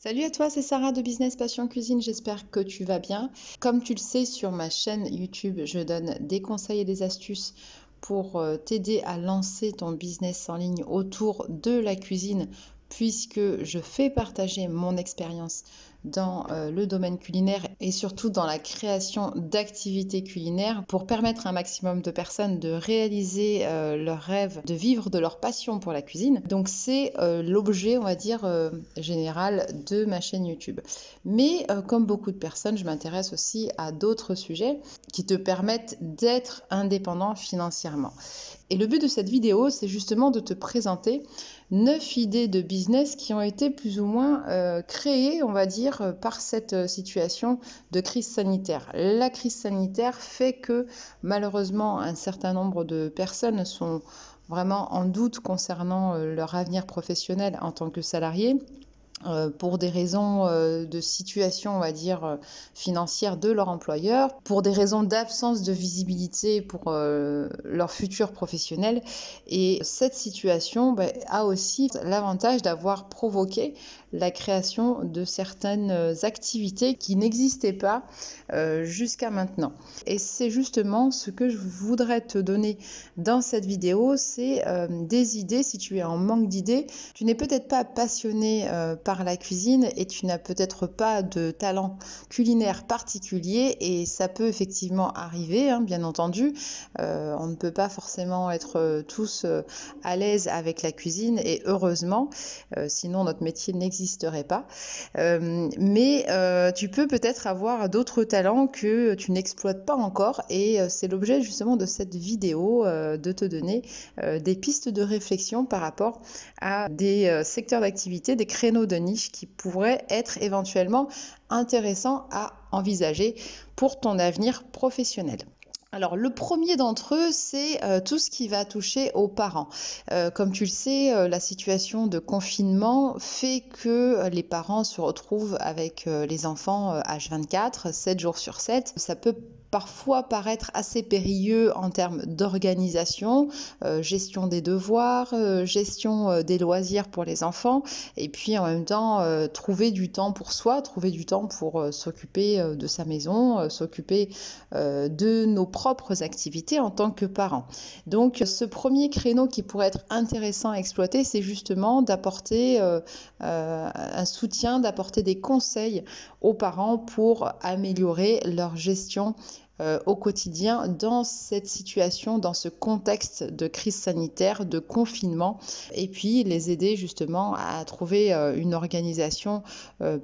Salut à toi, c'est Sarah de Business Passion Cuisine, j'espère que tu vas bien. Comme tu le sais, sur ma chaîne YouTube, je donne des conseils et des astuces pour t'aider à lancer ton business en ligne autour de la cuisine, puisque je fais partager mon expérience dans le domaine culinaire et surtout dans la création d'activités culinaires pour permettre à un maximum de personnes de réaliser leur rêve, de vivre de leur passion pour la cuisine. Donc c'est l'objet, on va dire, général de ma chaîne YouTube. Mais comme beaucoup de personnes, je m'intéresse aussi à d'autres sujets qui te permettent d'être indépendant financièrement. Et le but de cette vidéo, c'est justement de te présenter 9 idées de business qui ont été plus ou moins créées, on va dire, par cette situation de crise sanitaire. La crise sanitaire fait que malheureusement un certain nombre de personnes sont vraiment en doute concernant leur avenir professionnel en tant que salariés. Pour des raisons de situation, on va dire, financière de leur employeur, pour des raisons d'absence de visibilité pour leur futur professionnel. Et cette situation a aussi l'avantage d'avoir provoqué la création de certaines activités qui n'existaient pas jusqu'à maintenant. Et c'est justement ce que je voudrais te donner dans cette vidéo, c'est des idées. Si tu es en manque d'idées, tu n'es peut-être pas passionné par la cuisine et tu n'as peut-être pas de talent culinaire particulier, et ça peut effectivement arriver, hein, bien entendu. On ne peut pas forcément être tous à l'aise avec la cuisine, et heureusement, sinon notre métier n'existerait pas. Mais tu peux peut-être avoir d'autres talents que tu n'exploites pas encore, et c'est l'objet justement de cette vidéo, de te donner des pistes de réflexion par rapport à des secteurs d'activité, des créneaux de niche qui pourraient être éventuellement intéressants à envisager pour ton avenir professionnel. Alors, le premier d'entre eux, c'est tout ce qui va toucher aux parents. Comme tu le sais, la situation de confinement fait que les parents se retrouvent avec les enfants H24, 7 jours sur 7. Ça peut parfois paraître assez périlleux en termes d'organisation, gestion des devoirs, gestion des loisirs pour les enfants, et puis en même temps trouver du temps pour soi, trouver du temps pour s'occuper de sa maison, s'occuper de nos propres activités en tant que parents. Donc ce premier créneau qui pourrait être intéressant à exploiter, c'est justement d'apporter un soutien, d'apporter des conseils aux parents pour améliorer leur gestion au quotidien dans cette situation, dans ce contexte de crise sanitaire, de confinement, et puis les aider justement à trouver une organisation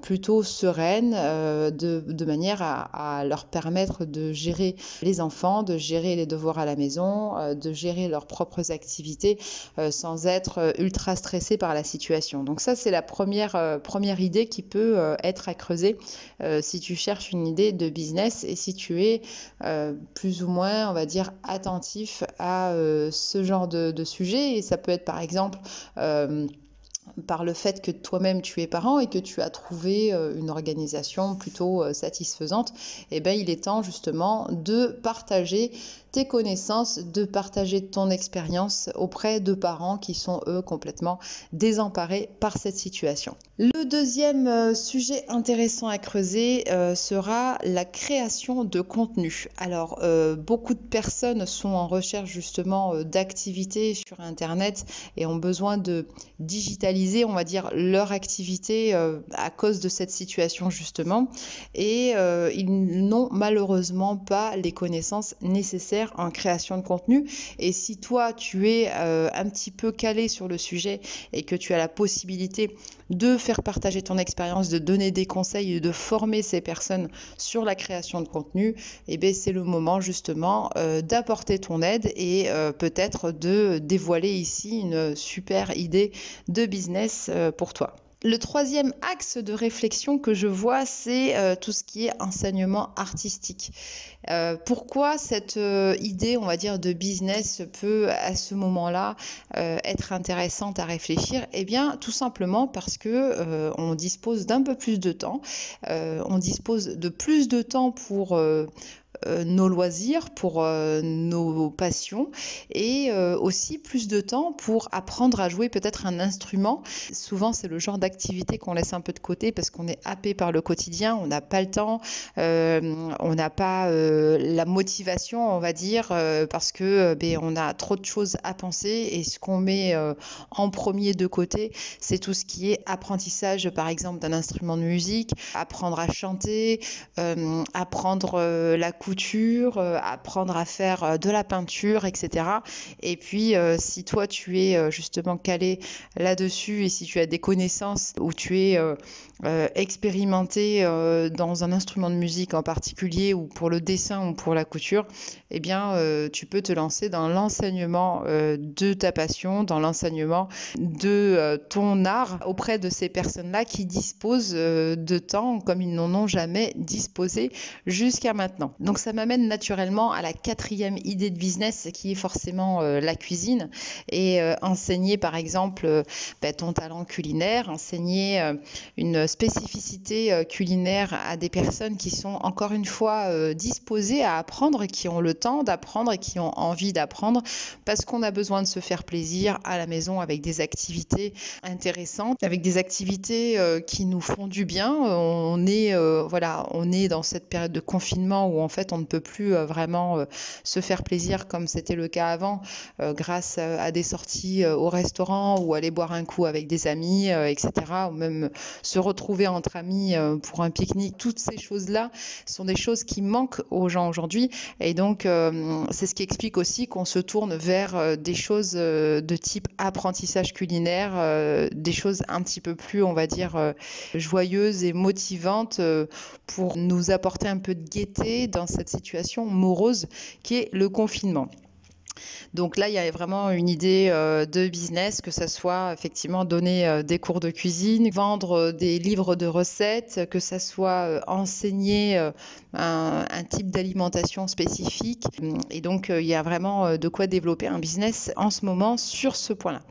plutôt sereine, de manière à leur permettre de gérer les enfants, de gérer les devoirs à la maison, de gérer leurs propres activités sans être ultra stressés par la situation. Donc ça, c'est la première idée qui peut être à creuser si tu cherches une idée de business et si tu es plus ou moins, on va dire, attentif à ce genre de sujet. Et ça peut être par exemple par le fait que toi-même tu es parent et que tu as trouvé une organisation plutôt satisfaisante, eh bien, il est temps justement de partager tes connaissances, de partager ton expérience auprès de parents qui sont eux complètement désemparés par cette situation. Le deuxième sujet intéressant à creuser sera la création de contenu. Alors beaucoup de personnes sont en recherche justement d'activités sur Internet et ont besoin de digitaliser, on va dire, leur activité à cause de cette situation justement, et ils n'ont malheureusement pas les connaissances nécessaires en création de contenu. Et si toi tu es un petit peu calé sur le sujet et que tu as la possibilité de faire partager ton expérience, de donner des conseils et de former ces personnes sur la création de contenu, eh bien c'est le moment justement d'apporter ton aide et peut-être de dévoiler ici une super idée de business pour toi. Le troisième axe de réflexion que je vois, c'est tout ce qui est enseignement artistique. Pourquoi cette idée, on va dire, de business peut à ce moment-là être intéressante à réfléchir? Eh bien, tout simplement parce que on dispose d'un peu plus de temps, on dispose de plus de temps pour nos loisirs, pour nos passions et aussi plus de temps pour apprendre à jouer peut-être un instrument. Souvent, c'est le genre d'activité qu'on laisse un peu de côté parce qu'on est happé par le quotidien, on n'a pas le temps, on n'a pas la motivation, on va dire, parce que on a trop de choses à penser et ce qu'on met en premier de côté, c'est tout ce qui est apprentissage, par exemple, d'un instrument de musique, apprendre à chanter, apprendre la couture, apprendre à faire de la peinture, etc. Et puis, si toi, tu es justement calé là-dessus et si tu as des connaissances ou tu es expérimenté dans un instrument de musique en particulier ou pour le dessin ou pour la couture, eh bien, tu peux te lancer dans l'enseignement de ta passion, dans l'enseignement de ton art auprès de ces personnes-là qui disposent de temps comme ils n'en ont jamais disposé jusqu'à maintenant. Donc ça m'amène naturellement à la 4e idée de business qui est forcément la cuisine et enseigner par exemple ton talent culinaire, enseigner une spécificité culinaire à des personnes qui sont encore une fois disposées à apprendre, qui ont le temps d'apprendre et qui ont envie d'apprendre parce qu'on a besoin de se faire plaisir à la maison avec des activités intéressantes, avec des activités qui nous font du bien. On est dans cette période de confinement où en fait on ne peut plus vraiment se faire plaisir comme c'était le cas avant grâce à des sorties au restaurant ou aller boire un coup avec des amis, etc. ou même se retrouver entre amis pour un pique-nique. Toutes ces choses-là sont des choses qui manquent aux gens aujourd'hui et donc c'est ce qui explique aussi qu'on se tourne vers des choses de type apprentissage culinaire, des choses un petit peu plus, on va dire, joyeuses et motivantes pour nous apporter un peu de gaieté dans cette situation morose qui est le confinement. Donc là, il y a vraiment une idée de business, que ça soit effectivement donner des cours de cuisine, vendre des livres de recettes, que ça soit enseigner un type d'alimentation spécifique. Et donc, il y a vraiment de quoi développer un business en ce moment sur ce point-là.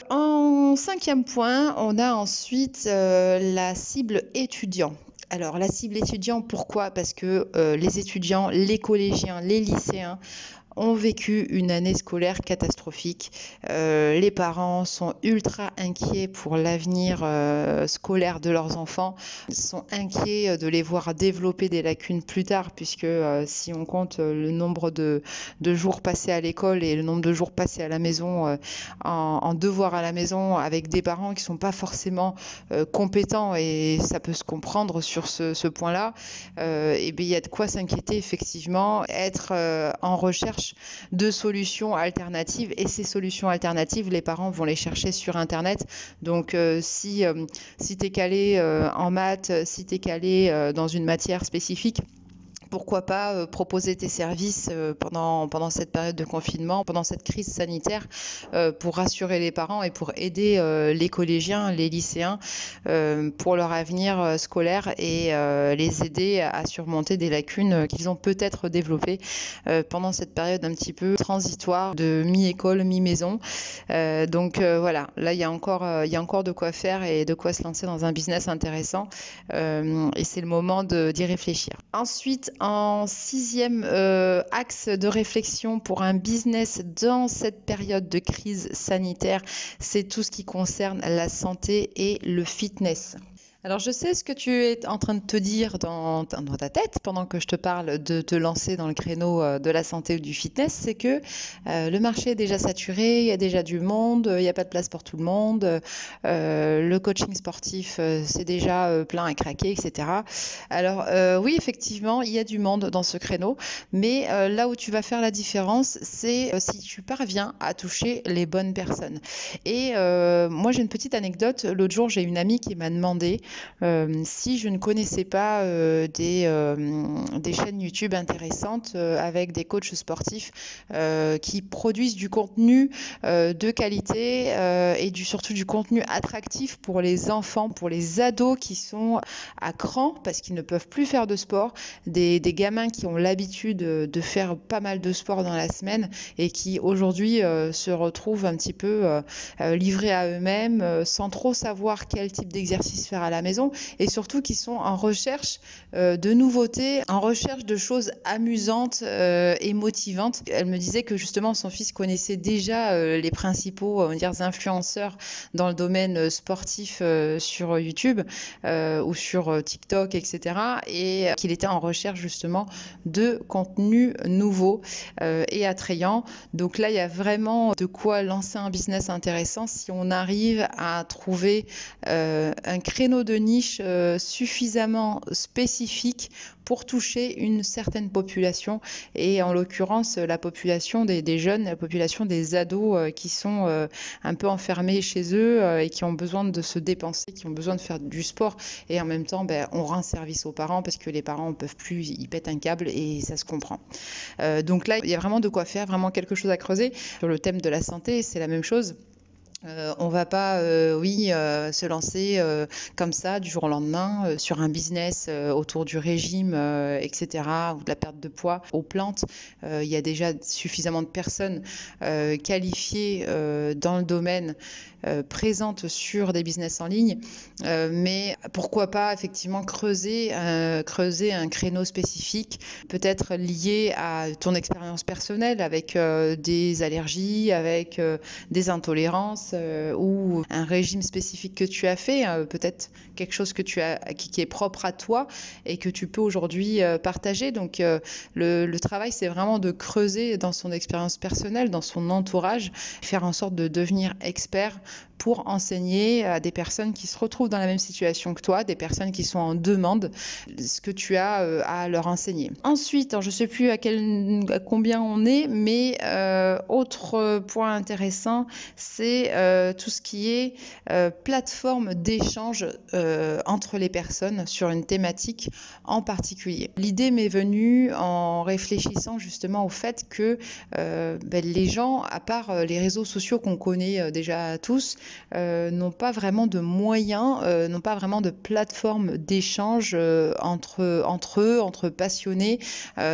En 5e point, on a ensuite la cible étudiant. Alors la cible étudiant, pourquoi ? Parce que les étudiants, les collégiens, les lycéens ont vécu une année scolaire catastrophique. Les parents sont ultra inquiets pour l'avenir scolaire de leurs enfants, sont inquiets de les voir développer des lacunes plus tard, puisque si on compte le nombre de jours passés à l'école et le nombre de jours passés à la maison, en devoir à la maison, avec des parents qui ne sont pas forcément compétents, et ça peut se comprendre sur ce point-là, et bien, il y a de quoi s'inquiéter effectivement, être en recherche de solutions alternatives, et ces solutions alternatives, les parents vont les chercher sur Internet. Donc si tu es calé en maths, si tu es calé dans une matière spécifique, pourquoi pas proposer tes services pendant cette période de confinement, pendant cette crise sanitaire, pour rassurer les parents et pour aider les collégiens, les lycéens pour leur avenir scolaire et les aider à surmonter des lacunes qu'ils ont peut-être développées pendant cette période un petit peu transitoire de mi-école, mi-maison. Donc voilà, là il y a encore de quoi faire et de quoi se lancer dans un business intéressant et c'est le moment d'y réfléchir. Ensuite, en 6e axe de réflexion pour un business dans cette période de crise sanitaire, c'est tout ce qui concerne la santé et le fitness. Alors je sais ce que tu es en train de te dire dans ta tête pendant que je te parle de te lancer dans le créneau de la santé ou du fitness, c'est que le marché est déjà saturé, il y a déjà du monde, il n'y a pas de place pour tout le monde, le coaching sportif c'est déjà plein à craquer, etc. Alors oui, effectivement, il y a du monde dans ce créneau, mais là où tu vas faire la différence, c'est si tu parviens à toucher les bonnes personnes. Et moi j'ai une petite anecdote. L'autre jour, j'ai une amie qui m'a demandé si je ne connaissais pas des chaînes YouTube intéressantes avec des coachs sportifs qui produisent du contenu de qualité et surtout du contenu attractif pour les enfants, pour les ados qui sont à cran parce qu'ils ne peuvent plus faire de sport, des gamins qui ont l'habitude de faire pas mal de sport dans la semaine et qui aujourd'hui se retrouvent un petit peu livrés à eux-mêmes sans trop savoir quel type d'exercice faire à la maison et surtout qui sont en recherche de nouveautés, en recherche de choses amusantes et motivantes. Elle me disait que justement son fils connaissait déjà les principaux influenceurs dans le domaine sportif sur YouTube ou sur TikTok, etc. Et qu'il était en recherche justement de contenu nouveau et attrayant. Donc là, il y a vraiment de quoi lancer un business intéressant si on arrive à trouver un créneau de niche suffisamment spécifique pour toucher une certaine population et en l'occurrence la population des jeunes, la population des ados qui sont un peu enfermés chez eux et qui ont besoin de se dépenser, qui ont besoin de faire du sport et en même temps on rend service aux parents parce que les parents ne peuvent plus, ils pètent un câble et ça se comprend. Donc là il y a vraiment de quoi faire, vraiment quelque chose à creuser. Sur le thème de la santé, c'est la même chose. On va pas, se lancer comme ça du jour au lendemain sur un business autour du régime, etc., ou de la perte de poids aux plantes. Il y a déjà suffisamment de personnes qualifiées dans le domaine présentes sur des business en ligne, mais pourquoi pas effectivement creuser un créneau spécifique, peut-être lié à ton expérience personnelle avec des allergies, avec des intolérances ou un régime spécifique que tu as fait, peut-être quelque chose que tu as qui est propre à toi et que tu peux aujourd'hui partager. Donc le travail, c'est vraiment de creuser dans son expérience personnelle, dans son entourage, faire en sorte de devenir expert pour enseigner à des personnes qui se retrouvent dans la même situation que toi, des personnes qui sont en demande, ce que tu as à leur enseigner. Ensuite, je ne sais plus à combien on est, mais autre point intéressant, c'est tout ce qui est plateforme d'échange entre les personnes sur une thématique en particulier. L'idée m'est venue en réfléchissant justement au fait que les gens, à part les réseaux sociaux qu'on connaît déjà tous, n'ont pas vraiment de moyens, n'ont pas vraiment de plateforme d'échange entre eux, entre passionnés,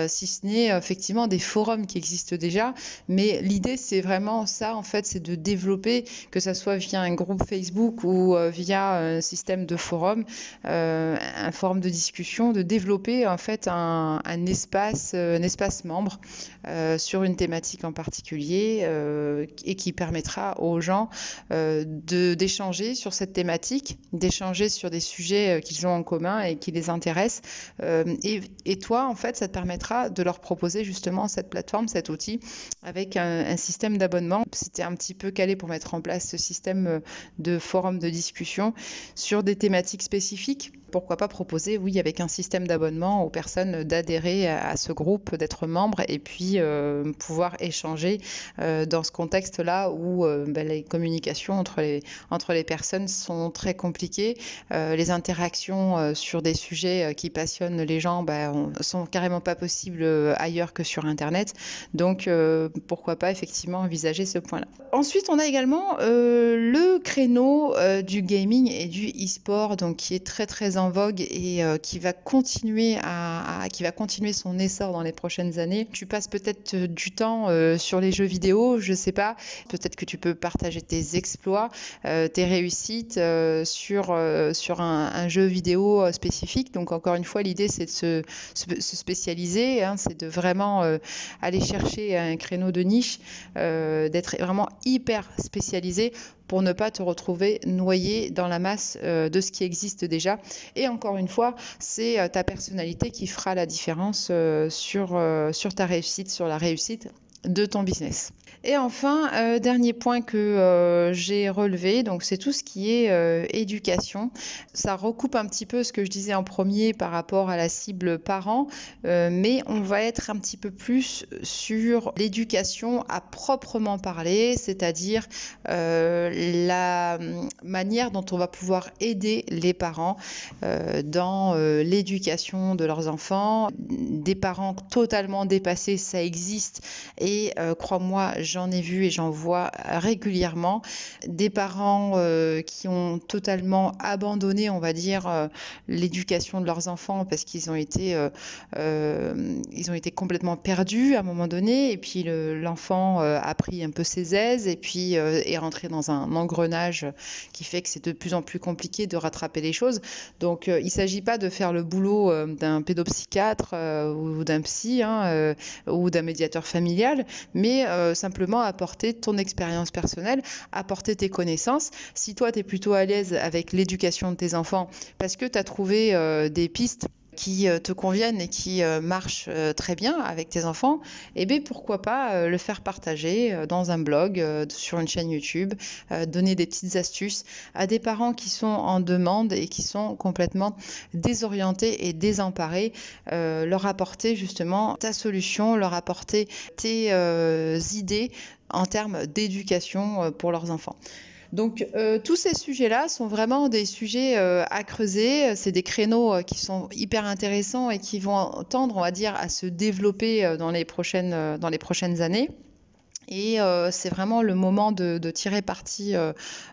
si ce n'est effectivement des forums qui existent déjà. Mais l'idée, c'est vraiment ça, en fait, c'est de développer, que ça soit via un groupe Facebook ou via un système de forum, un forum de discussion, de développer en fait un espace membre sur une thématique en particulier et qui permettra aux gens d'échanger sur cette thématique, d'échanger sur des sujets qu'ils ont en commun et qui les intéressent. Et toi, en fait, ça te permettra de leur proposer justement cette plateforme, cet outil, avec un système d'abonnement. Si tu es un petit peu calé pour mettre en place ce système de forum de discussion sur des thématiques spécifiques, pourquoi pas proposer, oui, avec un système d'abonnement aux personnes d'adhérer à ce groupe, d'être membre et puis pouvoir échanger dans ce contexte-là où les communications entre les personnes sont très compliquées. Les interactions sur des sujets qui passionnent les gens sont carrément pas possibles ailleurs que sur Internet. Donc, pourquoi pas effectivement envisager ce point-là. Ensuite, on a également le créneau du gaming et du e-sport, donc qui est très très en vogue et qui va continuer son essor dans les prochaines années. Tu passes peut-être du temps sur les jeux vidéo, je sais pas, peut-être que tu peux partager tes exploits, tes réussites sur un jeu vidéo spécifique. Donc encore une fois, l'idée c'est de se spécialiser, c'est de vraiment aller chercher un créneau de niche, d'être vraiment hyper spécialisé pour ne pas te retrouver noyé dans la masse de ce qui existe déjà. Et encore une fois, c'est ta personnalité qui fera la différence sur ta réussite, sur la réussite de ton business. Et enfin, dernier point que j'ai relevé, donc c'est tout ce qui est éducation. Ça recoupe un petit peu ce que je disais en premier par rapport à la cible parent, mais on va être un petit peu plus sur l'éducation à proprement parler, c'est-à-dire la manière dont on va pouvoir aider les parents dans l'éducation de leurs enfants. Des parents totalement dépassés, ça existe, et Et crois-moi, j'en ai vu et j'en vois régulièrement des parents qui ont totalement abandonné, on va dire, l'éducation de leurs enfants parce ils ont été complètement perdus à un moment donné. Et puis l'enfant a pris un peu ses aises et puis est rentré dans un engrenage qui fait que c'est de plus en plus compliqué de rattraper les choses. Donc il ne s'agit pas de faire le boulot d'un pédopsychiatre ou d'un psy ou d'un médiateur familial, mais simplement apporter ton expérience personnelle, apporter tes connaissances. Si toi, tu es plutôt à l'aise avec l'éducation de tes enfants parce que tu as trouvé des pistes qui te conviennent et qui marchent très bien avec tes enfants, eh bien pourquoi pas le faire partager dans un blog, sur une chaîne YouTube, donner des petites astuces à des parents qui sont en demande et qui sont complètement désorientés et désemparés, leur apporter justement ta solution, leur apporter tes idées en termes d'éducation pour leurs enfants. Donc tous ces sujets-là sont vraiment des sujets à creuser. C'est des créneaux qui sont hyper intéressants et qui vont tendre, on va dire, à se développer dans les prochaines années. Et c'est vraiment le moment de tirer parti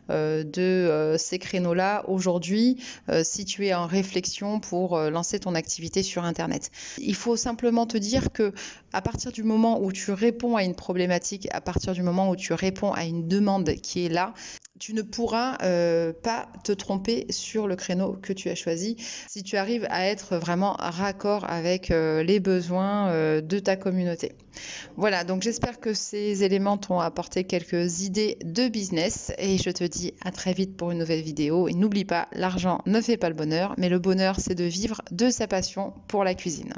de ces créneaux-là aujourd'hui, si tu es en réflexion pour lancer ton activité sur Internet. Il faut simplement te dire que à partir du moment où tu réponds à une problématique, à partir du moment où tu réponds à une demande qui est là, tu ne pourras pas te tromper sur le créneau que tu as choisi si tu arrives à être vraiment raccord avec les besoins de ta communauté. Voilà, donc j'espère que ces éléments t'ont apporté quelques idées de business et je te dis à très vite pour une nouvelle vidéo. Et n'oublie pas, l'argent ne fait pas le bonheur, mais le bonheur, c'est de vivre de sa passion pour la cuisine.